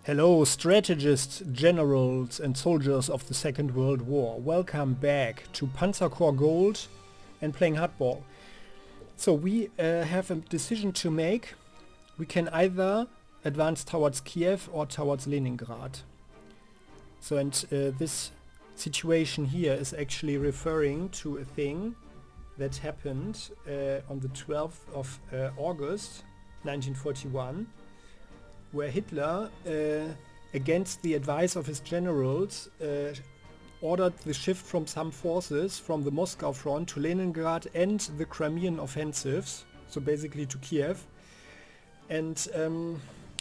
Hello, strategists, generals and soldiers of the Second World War. Welcome back to Panzer Corps Gold and playing hardball. So we have a decision to make. We can either advance towards Kiev or towards Leningrad. So this situation here is actually referring to a thing that happened on the 12th of August 1941. Where Hitler, against the advice of his generals, ordered the shift from some forces from the Moscow front to Leningrad and the Crimean offensives, so basically to Kiev. And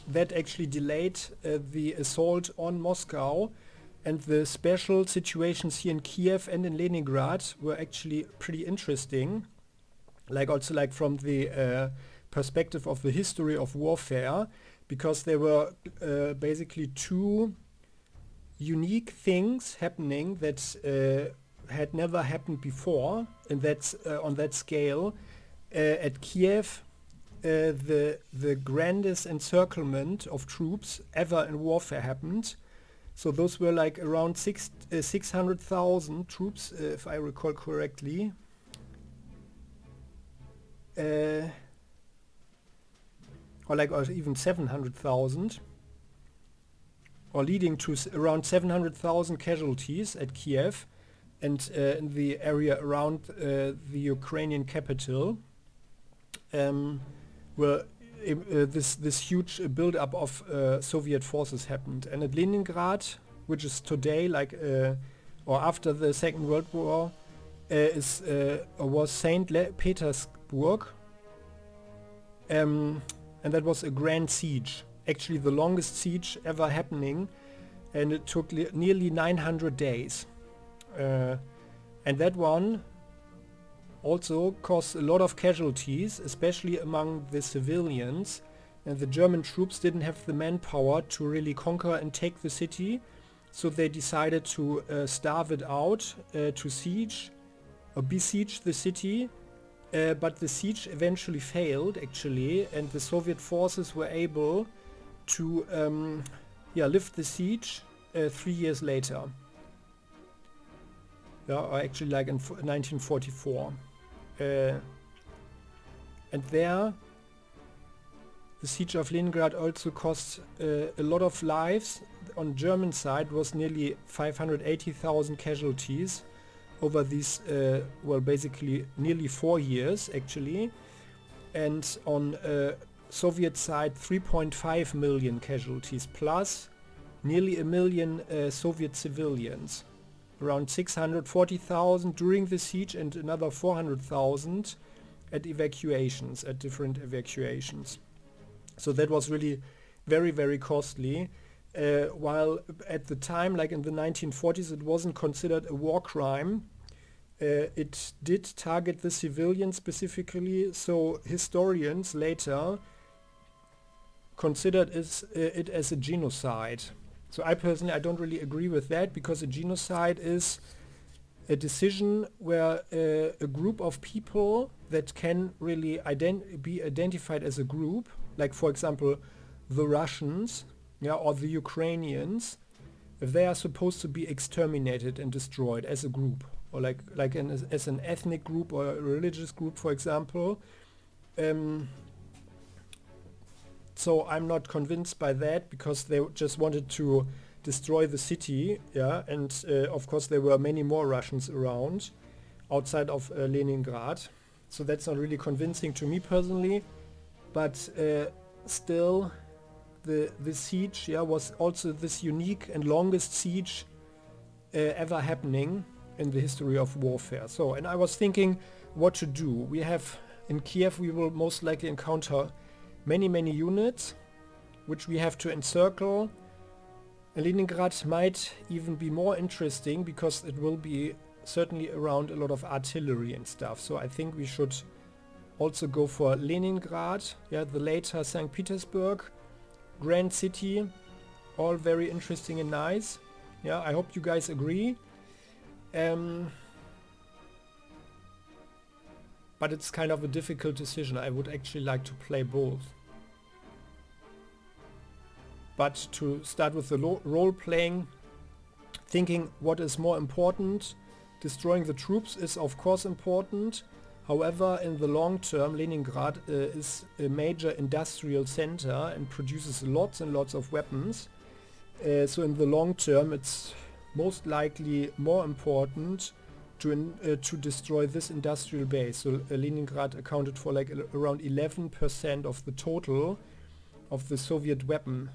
that actually delayed the assault on Moscow, and the special situations here in Kiev and in Leningrad were actually pretty interesting. Also from the perspective of the history of warfare, because there were basically two unique things happening that had never happened before, and that's on that scale. At Kiev, the grandest encirclement of troops ever in warfare happened. So those were like around 600,000 troops, if I recall correctly. Or even 700,000, or leading to around 700,000 casualties at Kiev and in the area around the Ukrainian capital, where this huge build-up of Soviet forces happened. And at Leningrad, which is today or after the Second World War, was St. Petersburg. And that was a grand siege, actually the longest siege ever happening, and it took nearly 900 days. And that one also caused a lot of casualties, especially among the civilians, and the German troops didn't have the manpower to really conquer and take the city, so they decided to starve it out, to siege or besiege the city. But the siege eventually failed, actually, and the Soviet forces were able to lift the siege 3 years later. Or actually in 1944. And there, the siege of Leningrad also cost a lot of lives. On German side was nearly 580,000 casualties over these, basically nearly 4 years, actually. And on Soviet side, 3.5 million casualties, plus nearly 1 million Soviet civilians. Around 640,000 during the siege and another 400,000 at different evacuations. So that was really very, very costly. While at the time, like in the 1940s, it wasn't considered a war crime. It did target the civilians specifically, so historians later considered it as a genocide. So I personally don't really agree with that, because a genocide is a decision where a group of people that can really be identified as a group, like for example the Russians, or the Ukrainians, if they are supposed to be exterminated and destroyed as a group, or as an ethnic group or a religious group, for example. So I'm not convinced by that, because they just wanted to destroy the city, and of course there were many more Russians around outside of Leningrad. So that's not really convincing to me personally, but still the siege was also this unique and longest siege ever happening in the history of warfare. So, and I was thinking what to do. We have in Kiev, we will most likely encounter many units which we have to encircle. And Leningrad might even be more interesting, because it will be certainly around a lot of artillery and stuff. So I think we should also go for Leningrad, the later St. Petersburg, grand city, all very interesting and nice. I hope you guys agree. But it's kind of a difficult decision. I would actually like to play both. But to start with the role-playing, thinking what is more important, destroying the troops is of course important. However, in the long term, Leningrad is a major industrial center and produces lots and lots of weapons. So in the long term, it's most likely more important to destroy this industrial base. So Leningrad accounted for like around 11% of the total of the Soviet weapon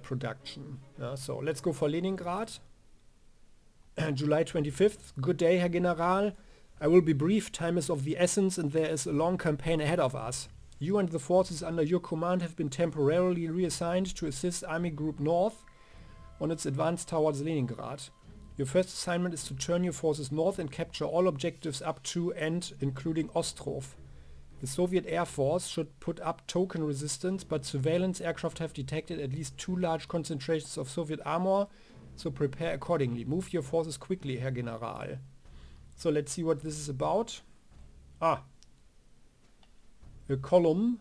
production. So let's go for Leningrad. July 25th. Good day, Herr General. I will be brief. Time is of the essence and there is a long campaign ahead of us. You and the forces under your command have been temporarily reassigned to assist Army Group North on its advance towards Leningrad. Your first assignment is to turn your forces north and capture all objectives up to and including Ostrov. The Soviet Air Force should put up token resistance, but surveillance aircraft have detected at least 2 large concentrations of Soviet armor, so prepare accordingly. Move your forces quickly, Herr General. So let's see what this is about. A column.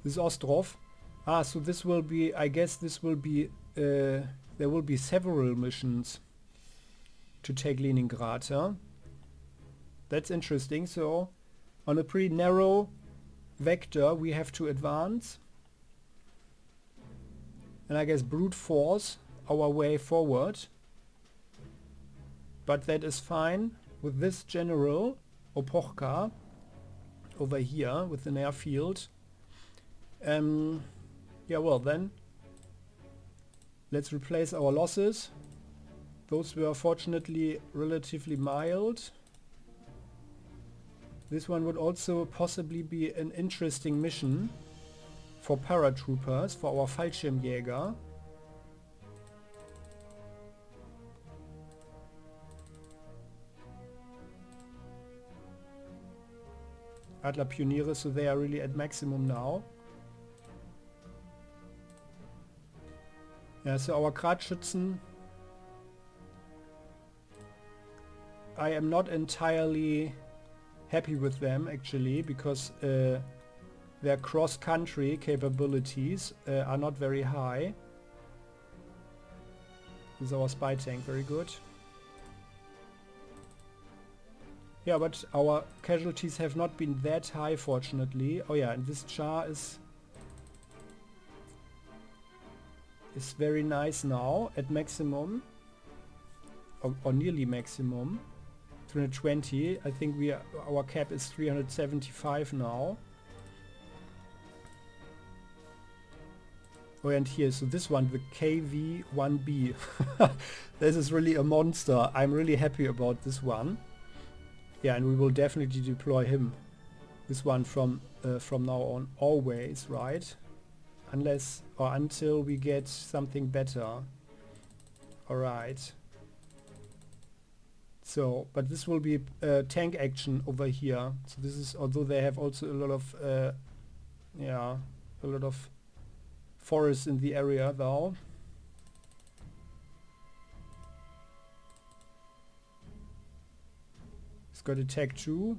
This is Ostrov. So this will be, I guess this will be, there will be several missions to take Leningrad, huh? That's interesting. So on a pretty narrow vector we have to advance. And I guess brute force our way forward. But that is fine with this general, Opochka, over here with an airfield. Yeah, well then, let's replace our losses. Those were fortunately relatively mild. This one would also possibly be an interesting mission for paratroopers, for our Fallschirmjäger. Adler Pioniere, so they are really at maximum now. Yeah, so our Gradschützen, I am not entirely happy with them actually, because their cross-country capabilities are not very high. This is our spy tank, very good. Yeah, but our casualties have not been that high, fortunately. Oh yeah, and this char is very nice now, at maximum. Or nearly maximum. 320. I think our cap is 375 now. Oh, and here, so this one, the KV-1B. This is really a monster. I'm really happy about this one. Yeah, and we will definitely deploy him. This one from now on, always, right? Unless or until we get something better. Alright. So, but this will be tank action over here. So this is, although they have also a lot of, yeah, a lot of forest in the area though. It's got attack 2.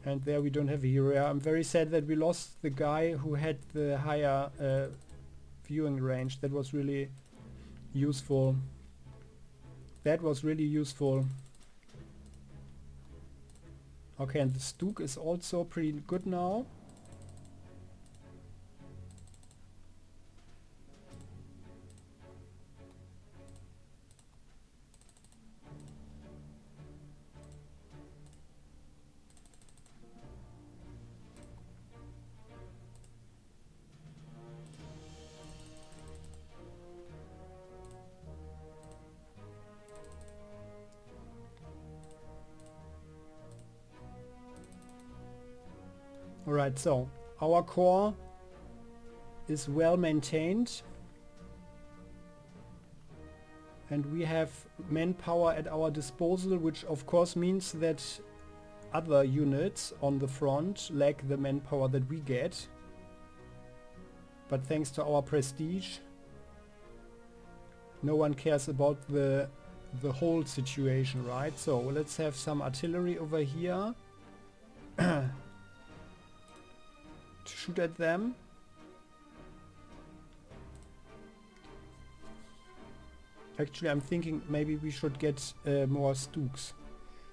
And there we don't have a hero. I'm very sad that we lost the guy who had the higher viewing range. That was really useful. That was really useful. Okay, and the Stuk is also pretty good now. Alright, so our core is well maintained and we have manpower at our disposal, which of course means that other units on the front lack the manpower that we get. But thanks to our prestige, no one cares about the whole situation, right? So let's have some artillery over here. to shoot at them. Actually, I'm thinking maybe we should get more Stooks.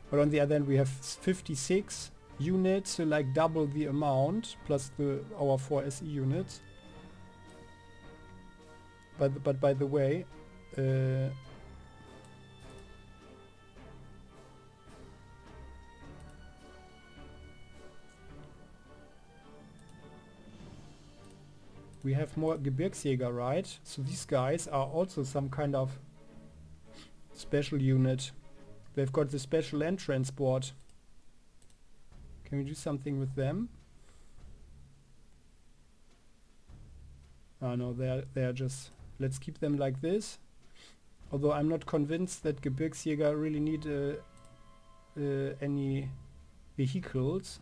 But on the other hand, we have 56 units, so like double the amount, plus our 4 SE units. But by the way, we have more Gebirgsjäger, right? So these guys are also some kind of special unit. They've got the special land transport. Can we do something with them? Oh no, they're just... Let's keep them like this. Although I'm not convinced that Gebirgsjäger really need any vehicles.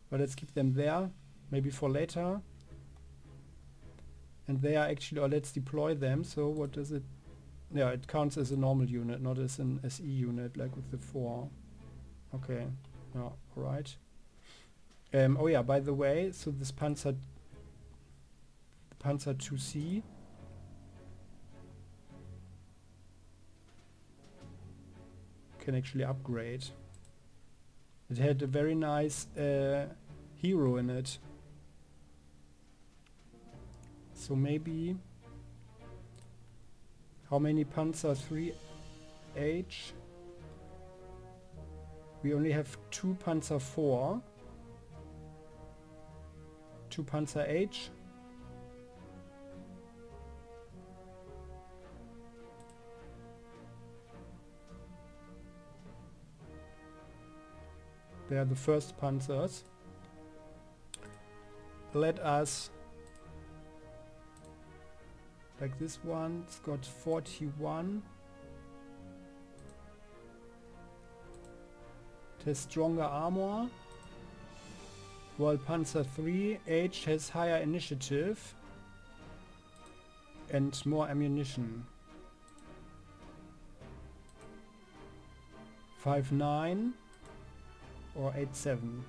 But let's keep them there. Maybe for later. And they are actually... Or let's deploy them. So what does it... Yeah, it counts as a normal unit, not as an SE unit, like with the 4. Okay. Yeah, alright. Oh yeah, by the way, so this Panzer 2C can actually upgrade. It had a very nice hero in it. So maybe... How many Panzer 3H? We only have 2 Panzer 4. 2 Panzer H. They are the first Panzers. Let us... Like this one, it's got 41. It has stronger armor. While Panzer 3H has higher initiative and more ammunition. 5.9 or 8.7.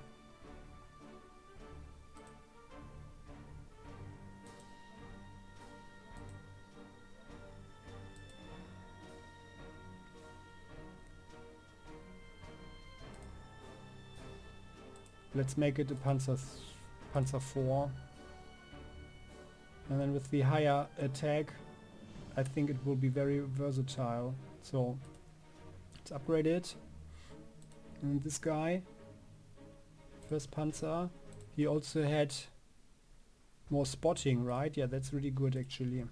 Let's make it a Panzer 4. And then with the higher attack, I think it will be very versatile. So let's upgrade it. And this guy, first Panzer, he also had more spotting, right? Yeah, that's really good actually.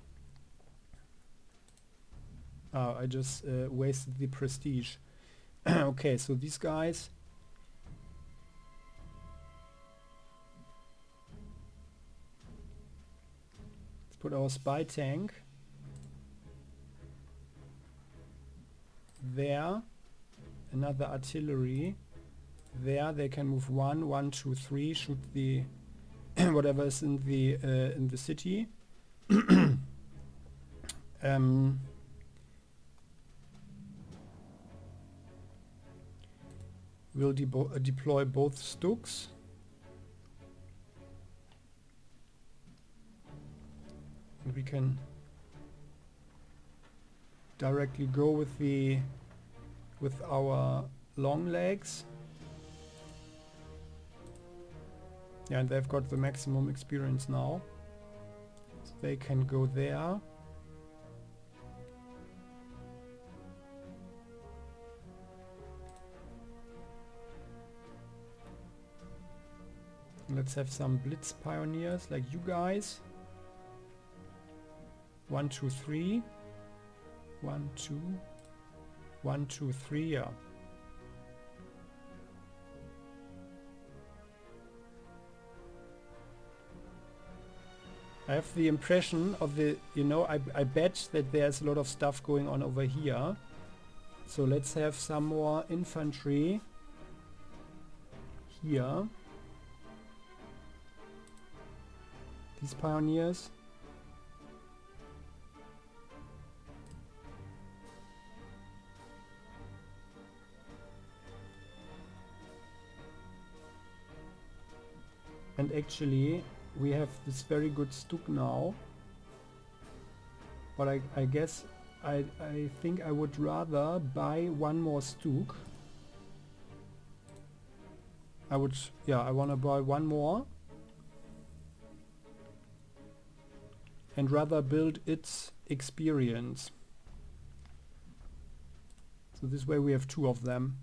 Oh, I just wasted the prestige. Okay, so these guys... Put our spy tank there, another artillery there. They can move 1, 1, 2, 3, shoot the whatever is in the city. We'll deploy both Stooks. We can directly go with our long legs. Yeah, and they've got the maximum experience now. So they can go there. Let's have some blitz pioneers like you guys. 1, 2, 3. 1, 2. 1, 2, 3, yeah. I have the impression of the, you know, I bet that there's a lot of stuff going on over here. So let's have some more infantry here. These pioneers. And actually we have this very good Stuk now. But I guess I think I would rather buy one more Stuk. I want to buy one more. And rather build its experience. So this way we have two of them.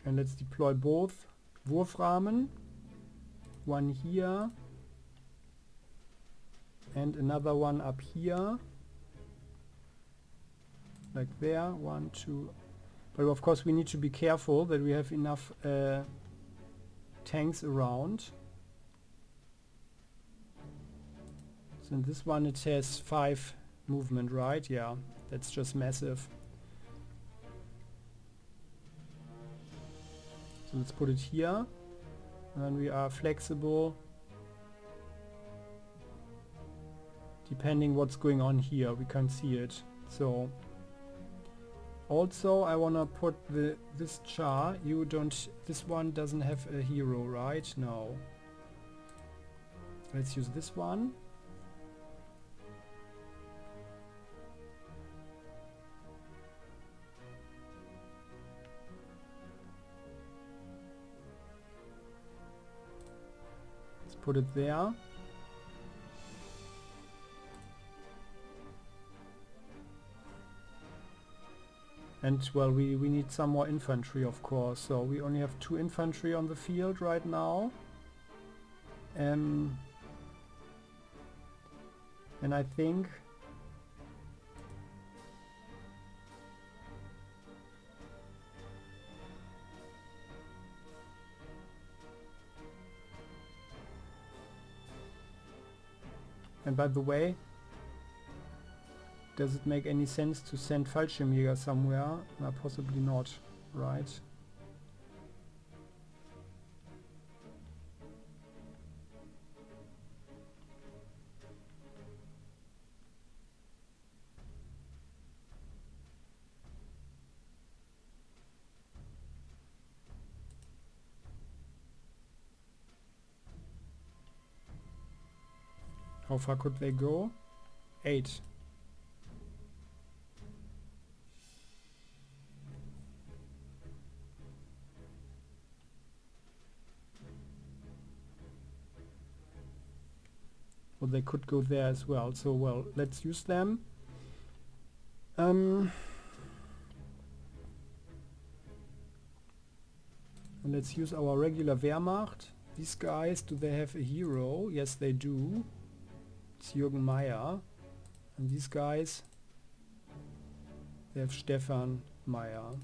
And let's deploy both Wurfrahmen. One here. And another one up here. Like there. 1, 2. But of course we need to be careful that we have enough tanks around. So in this one it has 5 movement, right? Yeah, that's just massive. So let's put it here. And we are flexible. Depending what's going on here, we can't see it. So also I wanna put this char. This one doesn't have a hero, right? No. Let's use this one. Let's put it there. And well, we need some more infantry, of course. So we only have 2 infantry on the field right now. And I think and by the way, does it make any sense to send Fallschirmjäger somewhere? Possibly not, right? How far could they go? 8. Well, they could go there as well. So, well, let's use them. And let's use our regular Wehrmacht. These guys, do they have a hero? Yes, they do. It's Jürgen Meyer. And these guys, they have Stefan Meyer.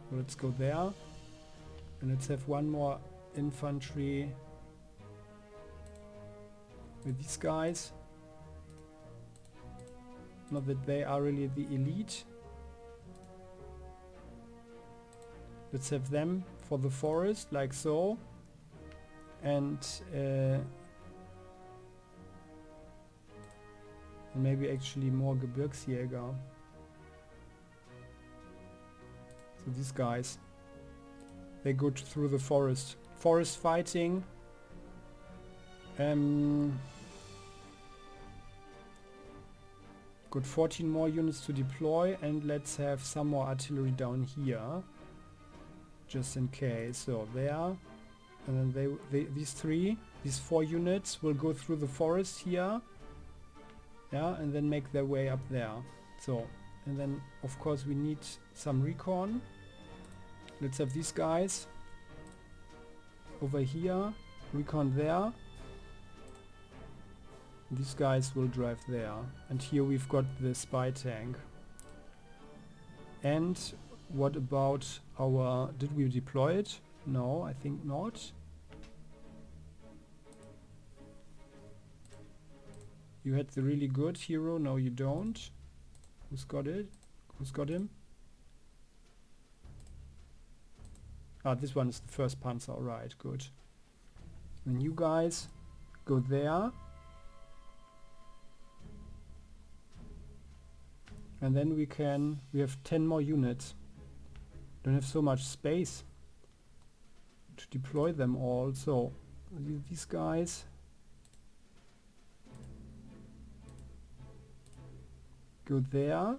So let's go there. And let's have one more infantry with these guys. Not that they are really the elite. Let's have them for the forest, like so. And maybe actually more Gebirgsjäger. So these guys, they go through the forest. Forest fighting. Got 14 more units to deploy, and let's have some more artillery down here. Just in case. So there. And then these 4 units will go through the forest here. Yeah, and then make their way up there. So, and then of course we need some recon. Let's have these guys over here, recon there. These guys will drive there. And here we've got the spy tank. And what about our... Did we deploy it? No, I think not. You had the really good hero, no you don't. Who's got it? Who's got him? Ah, this one is the first Panzer, right, good. And you guys go there. And then we have 10 more units. Don't have so much space to deploy them all, so these guys go there.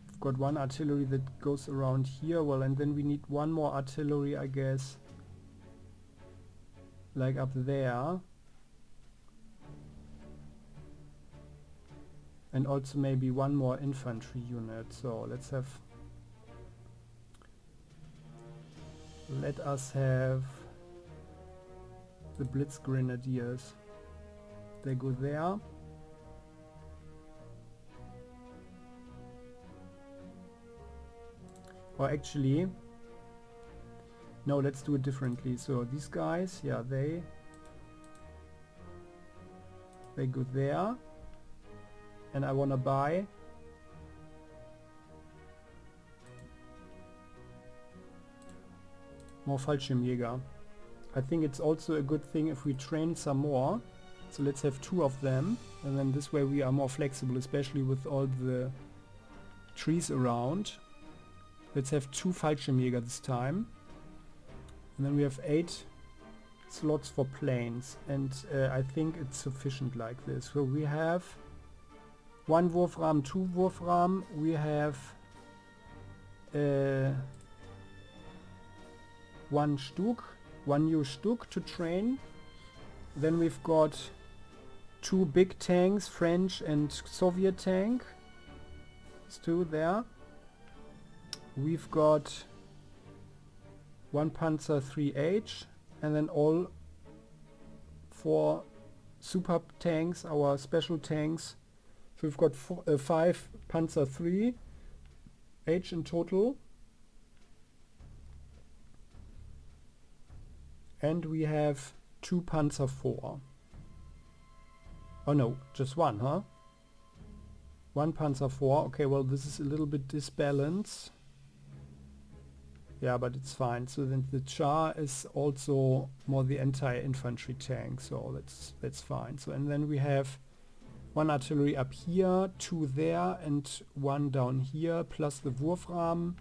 We've got one artillery that goes around here, well, and then we need one more artillery, I guess, like up there. And also maybe one more infantry unit. So let us have the Blitz Grenadiers. They go there. Or actually, no, let's do it differently. So these guys, yeah, they go there. And I want to buy more Fallschirmjäger. I think it's also a good thing if we train some more. So let's have 2 of them, and then this way we are more flexible, especially with all the trees around. Let's have 2 Fallschirmjäger this time. And then we have 8 slots for planes, and I think it's sufficient like this. So we have 1 Wurfrahmen, 2 Wurfrahmen, we have 1 new Stück to train. Then we've got 2 big tanks, French and Soviet tank. There's 2 there. We've got 1 Panzer 3H, and then all 4 super tanks, our special tanks. So we've got 5 Panzer 3H in total. And we have 2 Panzer 4. Oh no, just 1, huh? 1 Panzer 4. Okay, well this is a little bit disbalanced. Yeah, but it's fine. So then the Char is also more the anti-infantry tank. So that's fine. So and then we have 1 artillery up here, 2 there, and 1 down here, plus the Wurfrahmen.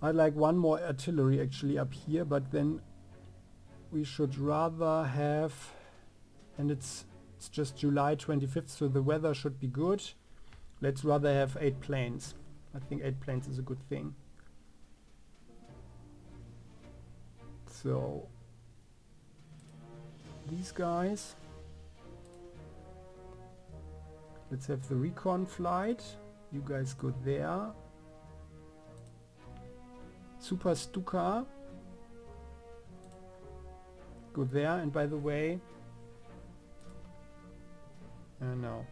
I'd like 1 more artillery actually up here, but then we should rather have, and it's just July 25th, so the weather should be good. Let's rather have 8 planes. I think 8 planes is a good thing. So these guys. Let's have the recon flight. You guys go there. Super Stuka. Go there, and by the way... no.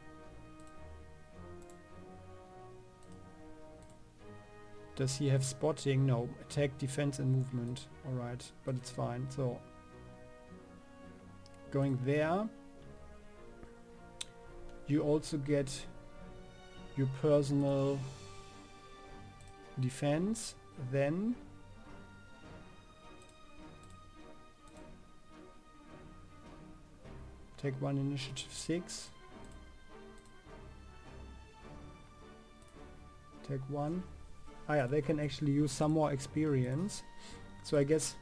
Does he have spotting? No. Attack, defense and movement. Alright, but it's fine. So, going there. You also get your personal defense. Then take 1 initiative 6. Take 1. Ah yeah, they can actually use some more experience. So I guess,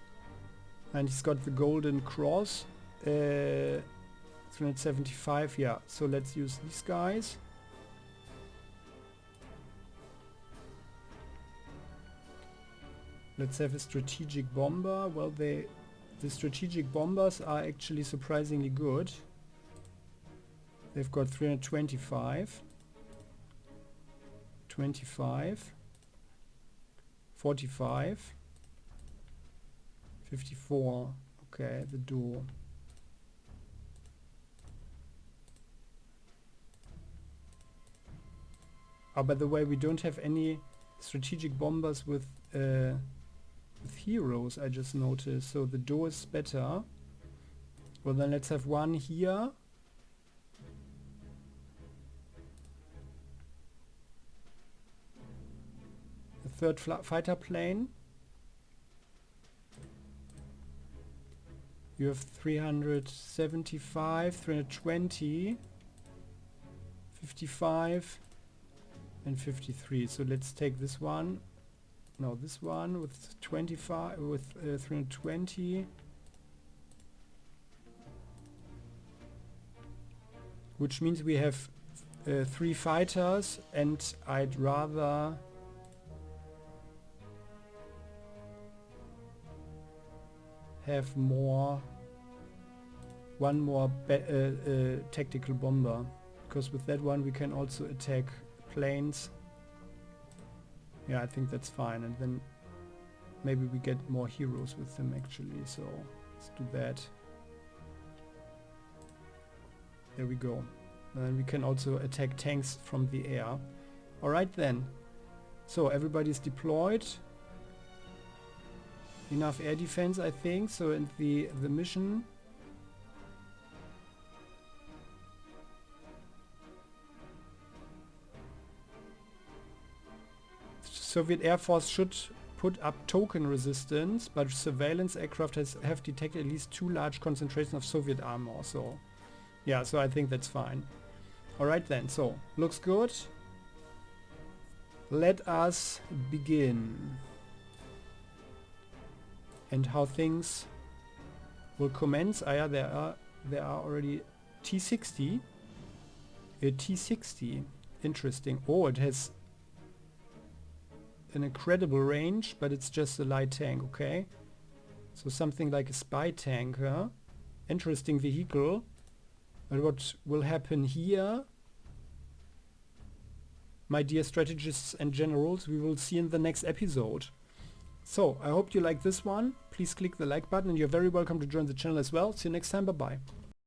and he's got the golden cross. 375, yeah. So let's use these guys. Let's have a strategic bomber. Well, the strategic bombers are actually surprisingly good. They've got 325, 25, 45, 54. Okay, the duo. Oh, by the way, we don't have any strategic bombers with with heroes, I just noticed. So the door is better. Well, then let's have one here. The third fighter plane. You have 375, 320, 55 and 53. So let's take this one. No, this one with 25, with 320. Which means we have 3 fighters, and I'd rather have one more tactical bomber, because with that one we can also attack planes. Yeah, I think that's fine, and then maybe we get more heroes with them actually, so let's do that. There we go. And we can also attack tanks from the air. Alright then. So everybody's deployed. Enough air defense, I think. So in the mission. Soviet Air Force should put up token resistance, but surveillance aircraft have detected at least 2 large concentrations of Soviet armor. So yeah, so I think that's fine. Alright then, so looks good. Let us begin. And how things will commence. Ah, yeah, there are already T60. T60. Interesting. Oh, it has an incredible range, but it's just a light tank, okay? So something like a spy tank, huh? Interesting vehicle. But what will happen here, my dear strategists and generals, we will see in the next episode. So, I hope you like this one. Please click the like button, and you're very welcome to join the channel as well. See you next time. Bye-bye.